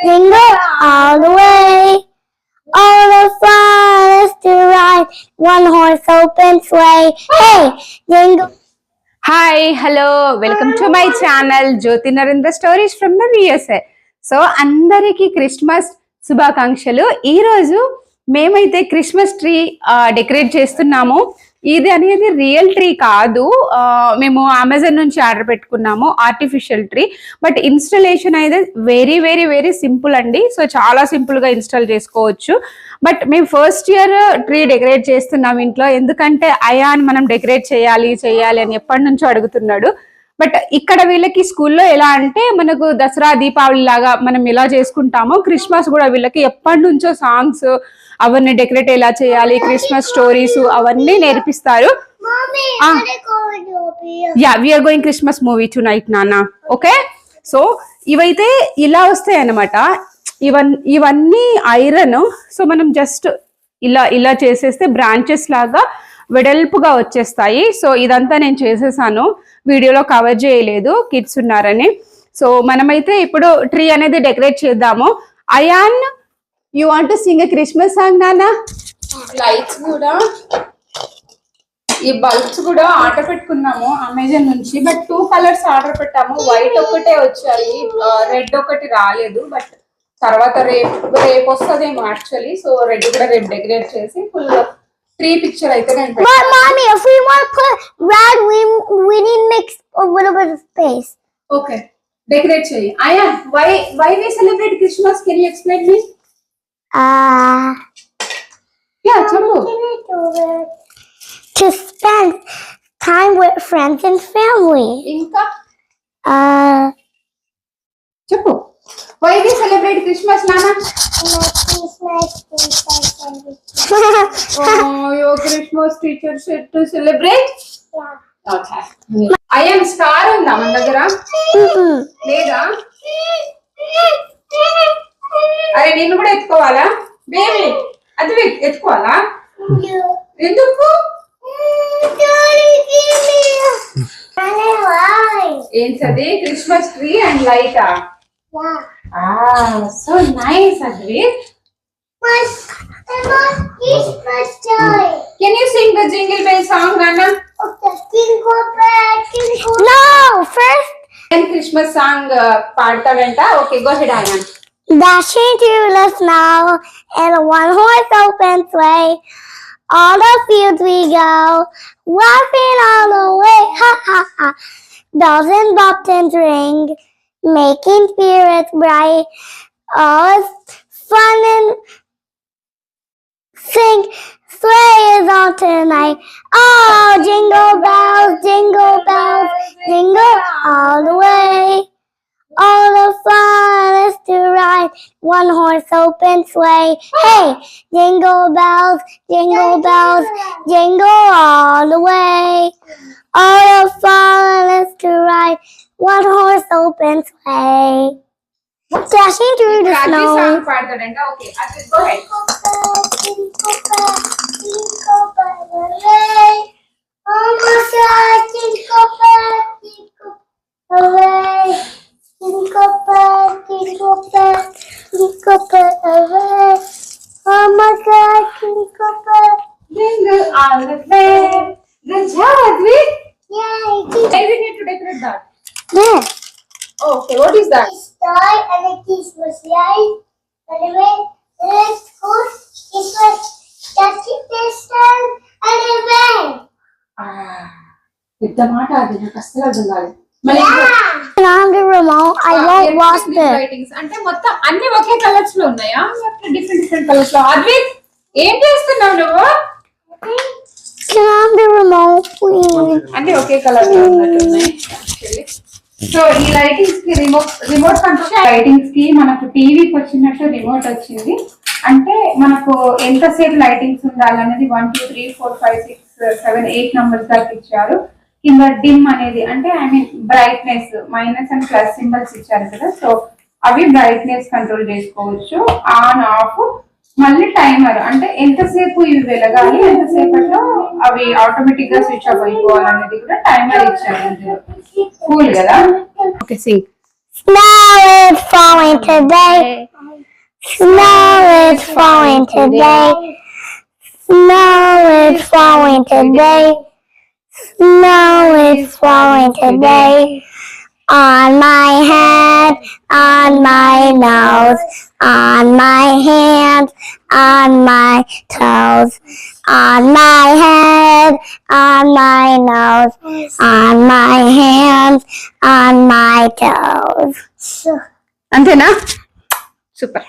jingle all the way. All the fun is to ride one horse open sleigh. Hey, jingle. Hi hello welcome to my channel Jyoti Narendra stories from the USA. So అందరికీ Christmas శుభాకాంక్షలు. ఈరోజు మేమైతే Christmas tree decorate చేస్తున్నాము. ఇది అనేది real tree కాదు, మేము Amazon నుంచి ఆర్డర్ పెట్టుకున్నాము ఆర్టిఫిషియల్ ట్రీ. బట్ ఇన్స్టాలేషన్ అయితే వెరీ వెరీ వెరీ సింపుల్ అండి. సో చాలా సింపుల్గా ఇన్స్టాల్ చేసుకోవచ్చు. బట్ మేము ఫస్ట్ ఇయర్ ట్రీ డెకరేట్ చేస్తున్నాం ఇంట్లో, ఎందుకంటే అయాన్ మనం డెకరేట్ చేయాలి అని ఎప్పటి నుంచో అడుగుతున్నాడు. బట్ ఇక్కడ వీళ్ళకి స్కూల్లో ఎలా అంటే మనకు దసరా దీపావళి లాగా మనం ఎలా చేసుకుంటామో క్రిస్మస్ కూడా వీళ్ళకి ఎప్పటి నుంచో సాంగ్స్ అవన్నీ డెకరేట్ ఎలా చేయాలి, క్రిస్మస్ స్టోరీస్ అవన్నీ నేర్పిస్తారు. Yeah we are going Christmas movie tonight నాన్న. ఓకే, సో ఇవైతే ఇలా వస్తాయి అన్నమాట. ఇవన్నీ ఐరన్. సో మనం జస్ట్ ఇలా చేసేస్తే బ్రాంచెస్ లాగా వెడల్పుగా వచ్చేస్తాయి. సో ఇదంతా నేను చేసేసాను, వీడియోలో కవర్ చేయలేదు కిడ్స్ ఉన్నారని. సో మనమైతే ఇప్పుడు ట్రీ అనేది డెకరేట్ చేద్దాము. Ayaan, you want to sing a Christmas song నాన్న? లైట్స్ కూడా, ఈ బల్బ్స్ కూడా ఆర్డర్ పెట్టుకున్నాము అమెజాన్ నుంచి. బట్ 2 కలర్స్ ఆర్డర్ పెట్టాము. వైట్ ఒకటే వచ్చాయి, రెడ్ ఒకటి రాలేదు. బట్ తర్వాత రేపు వస్తుందేమో యాక్చువల్లీ. సో రెడ్ కూడా రేపు డెకరేట్ చేసి ఫుల్ ట్రీ పిక్చర్ అయితే నేను But mommy, if we want to put red, we need to make a little bit of space. Okay, decorate చేయి. అయ్యా, why we celebrate Christmas? Can you explain me? Yeah, చెప్పు. To spend time with friends and family. ఇంకా చెప్పు. Why we celebrate Christmas, Nana? Oh, your Christmas teacher said to celebrate? Yeah. Okay. I am star ఉందా మన దగ్గర? లేదా? అరే నిన్ను కూడా ఎత్తుకోవాలా బేబీ? అది ఎత్తుకోవాలా? ఎందుకు? ఏంటది? క్రిస్మస్ ట్రీ అండ్ లైటా? So nice, Advik. Christmas joy. Can you sing the Jingle Bell song, Nana? Okay, jingle bell, jingle. No, first. And Christmas song paadtaventa. Okay, go ahead, Ayan. Dashing through the snow in a one-horse open sleigh, all the fields we go, laughing all the way. Ha ha ha! Bells and buttons ring, making spirits bright. Oh, it's fun and sing. Sleigh is on tonight. Oh, jingle bells, jingle all the way. All the fun is to ride one horse open sleigh. Hey, jingle bells, jingle all the way. All the fun is to ride one horse open sleigh. Dashing through the snow. Song paadtaventa. Okay, Advik, go ahead. Jingle bell, jingle bell, oh my God, jingle bell, away. Jingle bell, jingle bell, away. Oh my God, jingle bell, Jingle all the way. Good job, Advik. yay! Why we need to decorate that? Yeah. Okay, what is that? Star and a Christmas light. And the red goes Christmas. That's it, this time. And the rain. పెద్ద మాట అది, నాకు అస్సలు అర్థం కాలేదు. On the remote, I won't watch it. Lightings అంటే మొత్తం అన్ని ఒకే కలర్స్ లో ఉన్నాయా? డిఫరెంట్ కలర్స్ లో. అద్విక్, ఏం చేస్తున్నావు నువ్వు? Turn on the remote, please. అన్ని ఒకే కలర్ లో ఉన్నట్టున్నాయి. సో ఈ లైటింగ్స్ కి రిమోట్ కంట్రోల్. లైటింగ్స్ కి మనకు టీవీకి వచ్చినట్టు రిమోట్ వచ్చింది. అంటే మనకు ఎంతసేపు లైటింగ్స్ ఉండాలనేది 1 2 3 4 5 6 7 8 నంబర్స్ దాకా ఇచ్చారు. కింద డిమ్ అనేది అంటే I mean brightness, minus and plus symbols ఇచ్చారు కదా. సో అవి బ్రైట్నెస్ కంట్రోల్ చేసుకోవచ్చు. ఆన్ ఆఫ్, మళ్ళీ టైమర్ అంటే ఎంతసేపు ఇవి వెలగాలి, ఎంతసేపట్లో అవి ఆటోమేటిక్ గా స్విచ్ ఆఫ్ అయిపోవాలనేది కూడా టైమర్ ఇచ్చారు. కూల్ కదా. Okay, Singh. Snow is falling today. Snow is falling today. Snow is falling today. Snow is falling today. On my head, on my nose, on my hands, on my toes. On my head, on my nose, on my hands, on my toes. అంతేనా? Super.